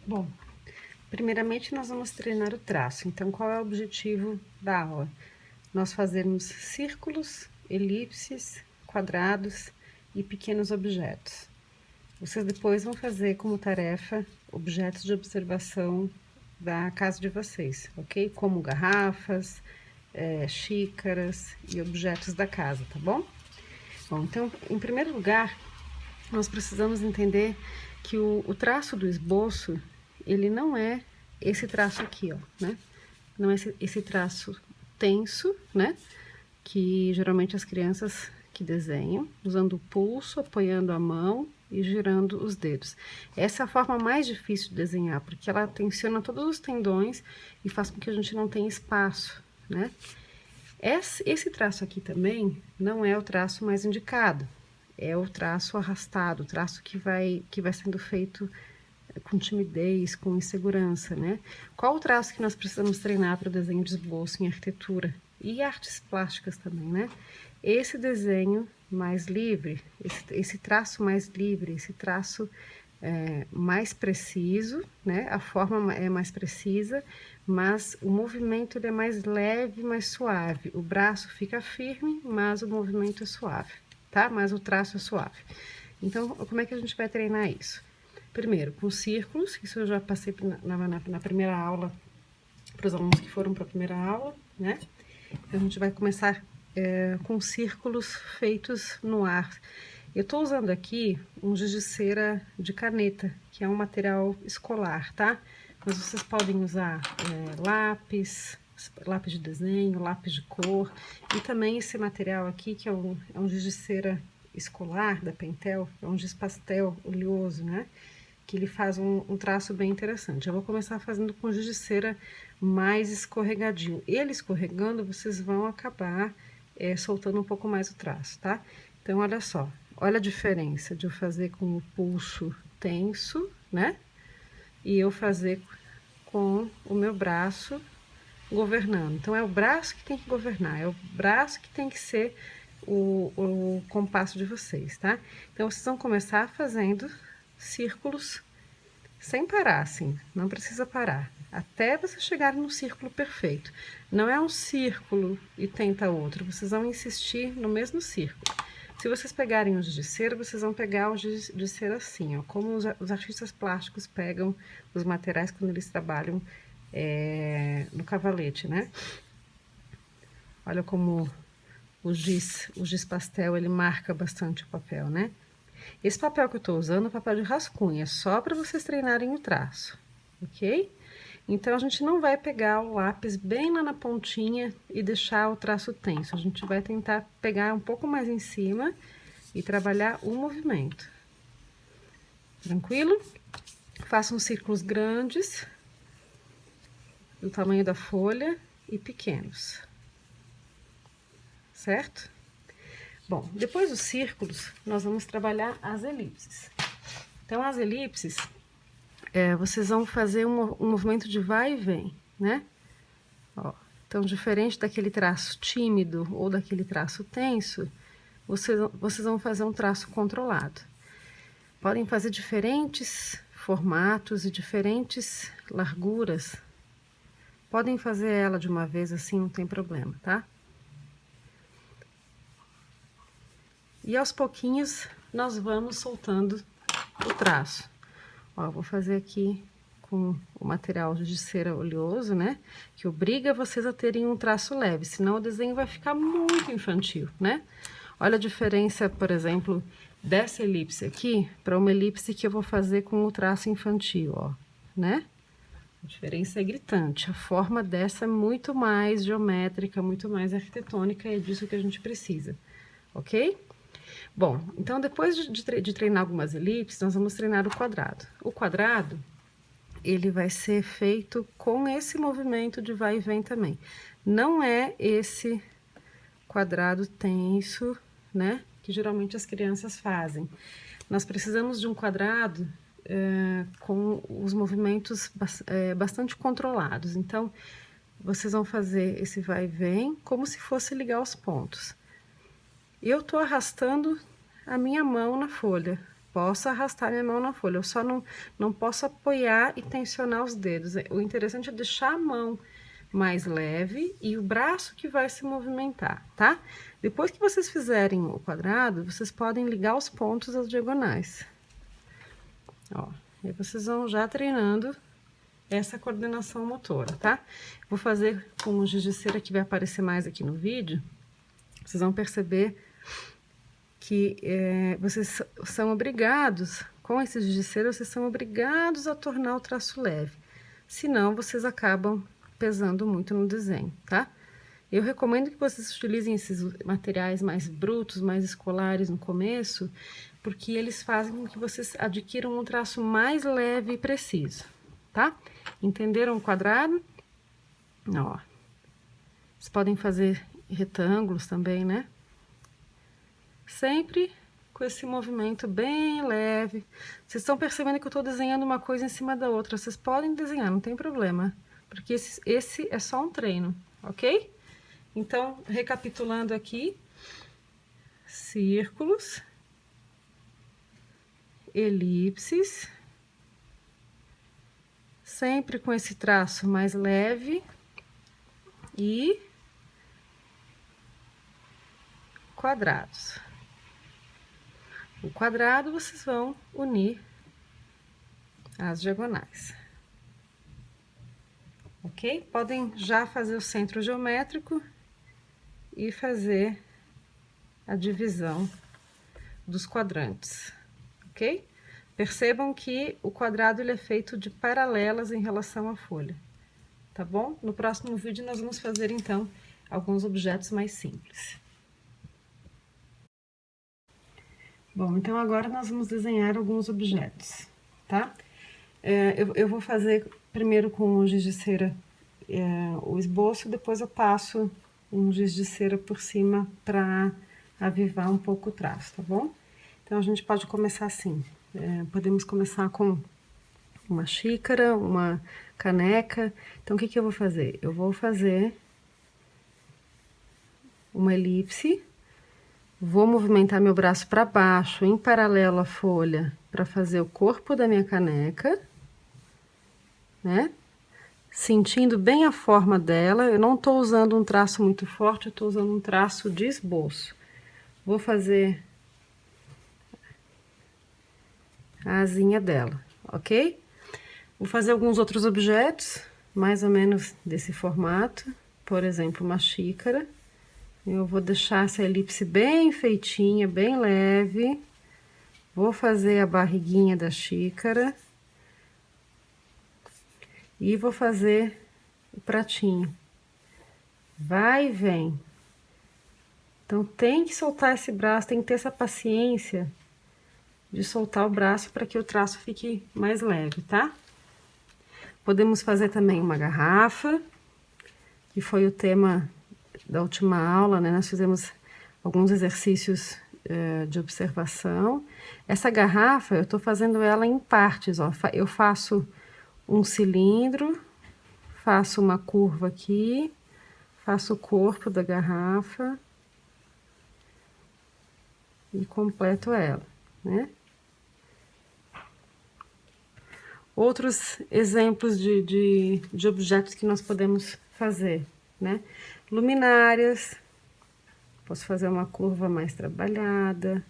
Bom, primeiramente nós vamos treinar o traço. Então, qual é o objetivo da aula? Nós fazermos círculos, elipses, quadrados e pequenos objetos. Vocês depois vão fazer como tarefa objetos de observação da casa de vocês, ok? Como garrafas, xícaras e objetos da casa, tá bom? Bom, então, em primeiro lugar, nós precisamos entender que o traço do esboço, ele não é esse traço aqui, ó, né? Não é esse traço tenso, né? Que geralmente as crianças que desenham, usando o pulso, apoiando a mão e girando os dedos. Essa é a forma mais difícil de desenhar, porque ela tensiona todos os tendões e faz com que a gente não tenha espaço, né? Esse traço aqui também não é o traço mais indicado, é o traço arrastado, o traço que vai sendo feito com timidez, com insegurança, né? Qual o traço que nós precisamos treinar para o desenho de esboço em arquitetura e artes plásticas também, né? Esse desenho mais livre, esse traço mais livre, esse traço mais preciso, né? A forma é mais precisa, mas o movimento ele é mais leve, mais suave. O braço fica firme, mas o movimento é suave, tá? Mas o traço é suave. Então, como é que a gente vai treinar isso? Primeiro, com círculos, isso eu já passei na primeira aula, para os alunos que foram para a primeira aula, né? Então, a gente vai começar com círculos feitos no ar. Eu estou usando aqui um giz de cera de caneta, que é um material escolar, tá? Mas vocês podem usar lápis, lápis de desenho, lápis de cor, e também esse material aqui, que é um giz de cera escolar da Pentel, é um giz pastel oleoso, né? Que ele faz um traço bem interessante. Eu vou começar fazendo com giz de cera mais escorregadio. Ele escorregando, vocês vão acabar soltando um pouco mais o traço, tá? Então, olha só, olha a diferença de eu fazer com o pulso tenso, né? E eu fazer com o meu braço governando. Então, é o braço que tem que governar, é o braço que tem que ser o compasso de vocês, tá? Então, vocês vão começar fazendo círculos sem parar, assim, não precisa parar, até você chegar no círculo perfeito. Não é um círculo e tenta outro, vocês vão insistir no mesmo círculo. Se vocês pegarem o giz de cera, vocês vão pegar o giz de cera assim, ó, como os artistas plásticos pegam os materiais quando eles trabalham no cavalete, né? Olha como o giz pastel, ele marca bastante o papel, né? Esse papel que eu estou usando é papel de rascunho, é só para vocês treinarem o traço, ok? Então, a gente não vai pegar o lápis bem lá na pontinha e deixar o traço tenso. A gente vai tentar pegar um pouco mais em cima e trabalhar o movimento. Tranquilo? Façam círculos grandes, do tamanho da folha, e pequenos. Certo? Bom, depois dos círculos, nós vamos trabalhar as elipses. Então, as elipses, vocês vão fazer um movimento de vai e vem, né? Ó, então, diferente daquele traço tímido ou daquele traço tenso, vocês vão fazer um traço controlado. Podem fazer diferentes formatos e diferentes larguras. Podem fazer ela de uma vez assim, não tem problema, tá? E aos pouquinhos nós vamos soltando o traço. Ó, vou fazer aqui com o material de cera oleoso, né? Que obriga vocês a terem um traço leve, senão o desenho vai ficar muito infantil, né? Olha a diferença, por exemplo, dessa elipse aqui para uma elipse que eu vou fazer com o traço infantil, ó, né? A diferença é gritante. A forma dessa é muito mais geométrica, muito mais arquitetônica, e é disso que a gente precisa, ok? Bom, então depois de treinar algumas elipses, nós vamos treinar o quadrado. O quadrado, ele vai ser feito com esse movimento de vai e vem também. Não é esse quadrado tenso, né, que geralmente as crianças fazem. Nós precisamos de um quadrado com os movimentos bastante controlados. Então, vocês vão fazer esse vai e vem como se fosse ligar os pontos. Eu tô arrastando a minha mão na folha, Posso arrastar minha mão na folha, eu só não posso apoiar e tensionar os dedos. O interessante é deixar a mão mais leve e o braço que vai se movimentar, tá? Depois que vocês fizerem o quadrado, vocês podem ligar os pontos às diagonais. Ó, aí vocês vão já treinando essa coordenação motora, tá? Vou fazer com o giz de cera que vai aparecer mais aqui no vídeo. Vocês vão perceber que vocês são obrigados, com esse giz de cera, vocês são obrigados a tornar o traço leve. Senão, vocês acabam pesando muito no desenho, tá? Eu recomendo que vocês utilizem esses materiais mais brutos, mais escolares no começo, porque eles fazem com que vocês adquiram um traço mais leve e preciso, tá? Entenderam o quadrado? Ó, vocês podem fazer retângulos também, né? Sempre com esse movimento bem leve. Vocês estão percebendo que eu estou desenhando uma coisa em cima da outra. Vocês podem desenhar, não tem problema. Porque esse é só um treino, ok? Então, recapitulando aqui. Círculos. Elipses. Sempre com esse traço mais leve. E quadrados. O quadrado vocês vão unir as diagonais. Ok? Podem já fazer o centro geométrico e fazer a divisão dos quadrantes, ok? Percebam que o quadrado ele é feito de paralelas em relação à folha, tá bom? No próximo vídeo nós vamos fazer, então, alguns objetos mais simples. Bom, então agora nós vamos desenhar alguns objetos, tá? Eu vou fazer primeiro com o giz de cera o esboço, depois eu passo um giz de cera por cima para avivar um pouco o traço, tá bom? Então, a gente pode começar assim. Podemos começar com uma xícara, uma caneca. Então, o que que eu vou fazer? Eu vou fazer uma elipse. Vou movimentar meu braço para baixo, em paralelo à folha, para fazer o corpo da minha caneca, né? Sentindo bem a forma dela, eu não tô usando um traço muito forte, eu tô usando um traço de esboço. Vou fazer a asinha dela, ok? Vou fazer alguns outros objetos, mais ou menos desse formato, por exemplo, uma xícara. Eu vou deixar essa elipse bem feitinha, bem leve. Vou fazer a barriguinha da xícara. E vou fazer o pratinho. Vai e vem. Então, tem que soltar esse braço, tem que ter essa paciência de soltar o braço para que o traço fique mais leve, tá? Podemos fazer também uma garrafa, que foi o tema da última aula, né? Nós fizemos alguns exercícios de observação. Essa garrafa, eu tô fazendo ela em partes, ó. Eu faço um cilindro, faço uma curva aqui, faço o corpo da garrafa e completo ela, né? Outros exemplos de objetos que nós podemos fazer, né? Luminárias, posso fazer uma curva mais trabalhada.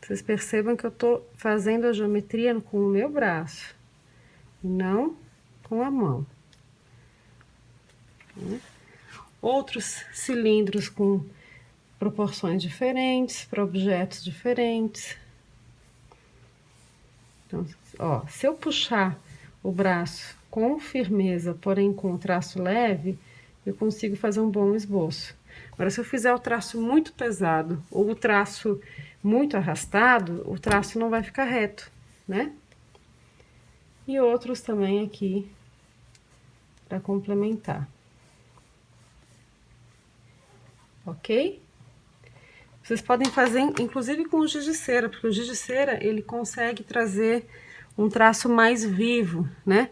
Vocês percebam que eu tô fazendo a geometria com o meu braço, e não com a mão. Né? Outros cilindros com proporções diferentes, para objetos diferentes. Então, ó, se eu puxar o braço com firmeza, porém com um traço leve, eu consigo fazer um bom esboço. Agora, se eu fizer o traço muito pesado ou o traço muito arrastado, o traço não vai ficar reto, né? E outros também aqui para complementar. Ok? Vocês podem fazer, inclusive, com o giz de cera, porque o giz de cera, ele consegue trazer um traço mais vivo, né?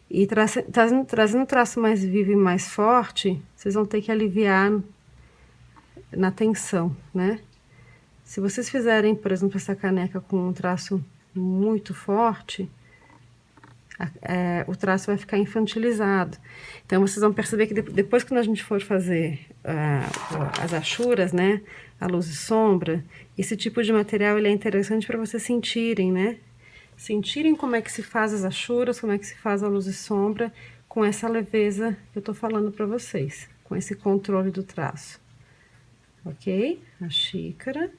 E trazendo um traço mais vivo e mais forte, vocês vão ter que aliviar na tensão, né? Se vocês fizerem, por exemplo, essa caneca com um traço muito forte, o traço vai ficar infantilizado. Então, vocês vão perceber que depois que a gente for fazer as achuras, né, a luz e sombra, esse tipo de material ele é interessante para vocês sentirem, né? Sentirem como é que se faz as achuras, como é que se faz a luz e sombra, com essa leveza que eu tô falando para vocês, com esse controle do traço. Ok? A xícara.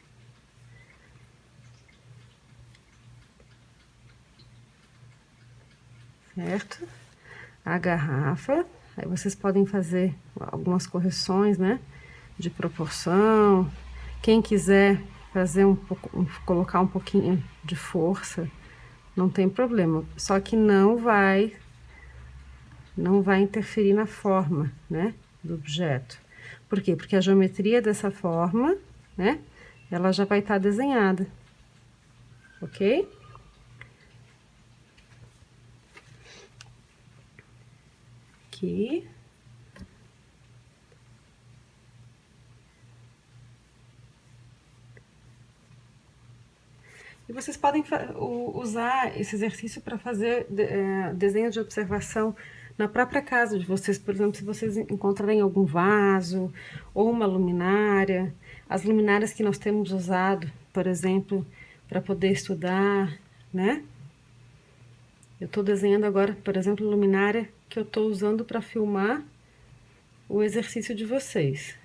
Certo? A garrafa. Aí vocês podem fazer algumas correções, né? De proporção. Quem quiser fazer colocar um pouquinho de força, não tem problema. Só que não vai interferir na forma, né? Do objeto. Por quê? Porque a geometria dessa forma, né? Ela já vai estar desenhada. Ok? Aqui. E vocês podem usar esse exercício para fazer desenhos de observação na própria casa de vocês. Por exemplo, se vocês encontrarem algum vaso ou uma luminária, as luminárias que nós temos usado, por exemplo, para poder estudar, né? Eu estou desenhando agora, por exemplo, luminária que eu estou usando para filmar o exercício de vocês.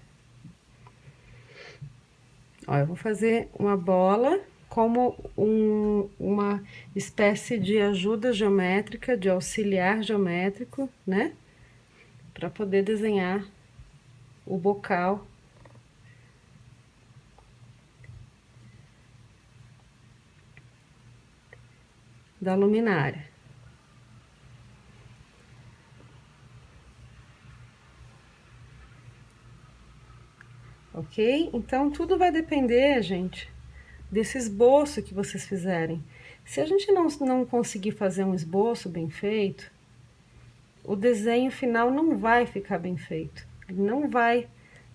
Ó, eu vou fazer uma bola como uma espécie de ajuda geométrica, de auxiliar geométrico, né? Para poder desenhar o bocal da luminária. Ok? Então, tudo vai depender, gente, desse esboço que vocês fizerem. Se a gente não conseguir fazer um esboço bem feito, o desenho final não vai ficar bem feito. Ele não vai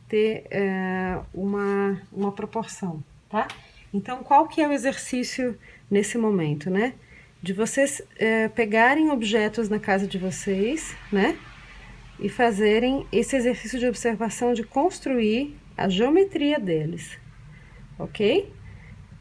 ter uma proporção, tá? Então, qual que é o exercício nesse momento, né? De vocês pegarem objetos na casa de vocês, né? E fazerem esse exercício de observação de construir a geometria deles, ok?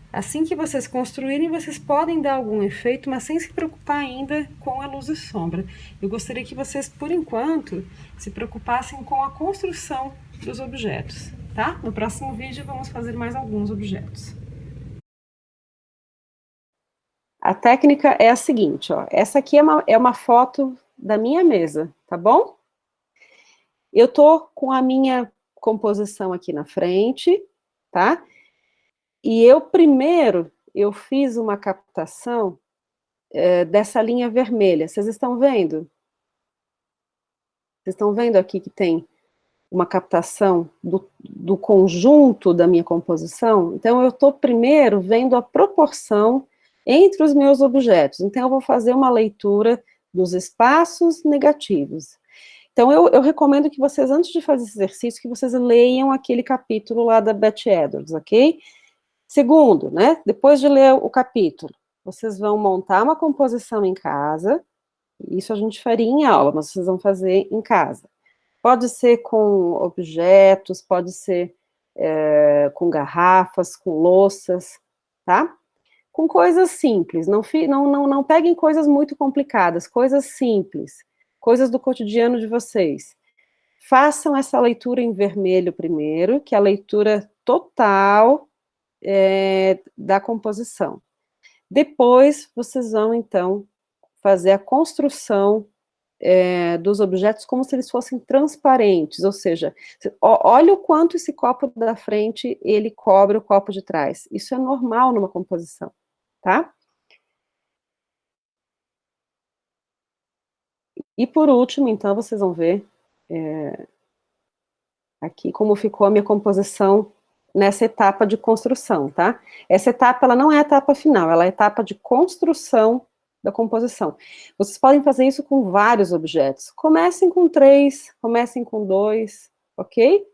Assim que vocês construírem, vocês podem dar algum efeito, mas sem se preocupar ainda com a luz e sombra. Eu gostaria que vocês, por enquanto, se preocupassem com a construção dos objetos, tá? No próximo vídeo vamos fazer mais alguns objetos. A técnica é a seguinte, ó. Essa aqui é uma foto da minha mesa, tá bom? Eu tô com a minha composição aqui na frente, tá? E eu fiz uma captação dessa linha vermelha. Vocês estão vendo? Vocês estão vendo aqui que tem uma captação do conjunto da minha composição? Então, eu estou primeiro vendo a proporção entre os meus objetos. Então, eu vou fazer uma leitura dos espaços negativos. Então, eu recomendo que vocês, antes de fazer esse exercício, que vocês leiam aquele capítulo lá da Beth Edwards, ok? Segundo, né, depois de ler o capítulo, vocês vão montar uma composição em casa, isso a gente faria em aula, mas vocês vão fazer em casa. Pode ser com objetos, pode ser com garrafas, com louças, tá? Com coisas simples, não peguem coisas muito complicadas, coisas simples, coisas do cotidiano de vocês. Façam essa leitura em vermelho primeiro, que é a leitura total da composição. Depois, vocês vão, então, fazer a construção dos objetos como se eles fossem transparentes, ou seja, olha o quanto esse copo da frente, ele cobre o copo de trás. Isso é normal numa composição, tá? E por último, então, vocês vão ver aqui como ficou a minha composição nessa etapa de construção, tá? Essa etapa, ela não é a etapa final, ela é a etapa de construção da composição. Vocês podem fazer isso com vários objetos. Comecem com 3, comecem com 2, ok?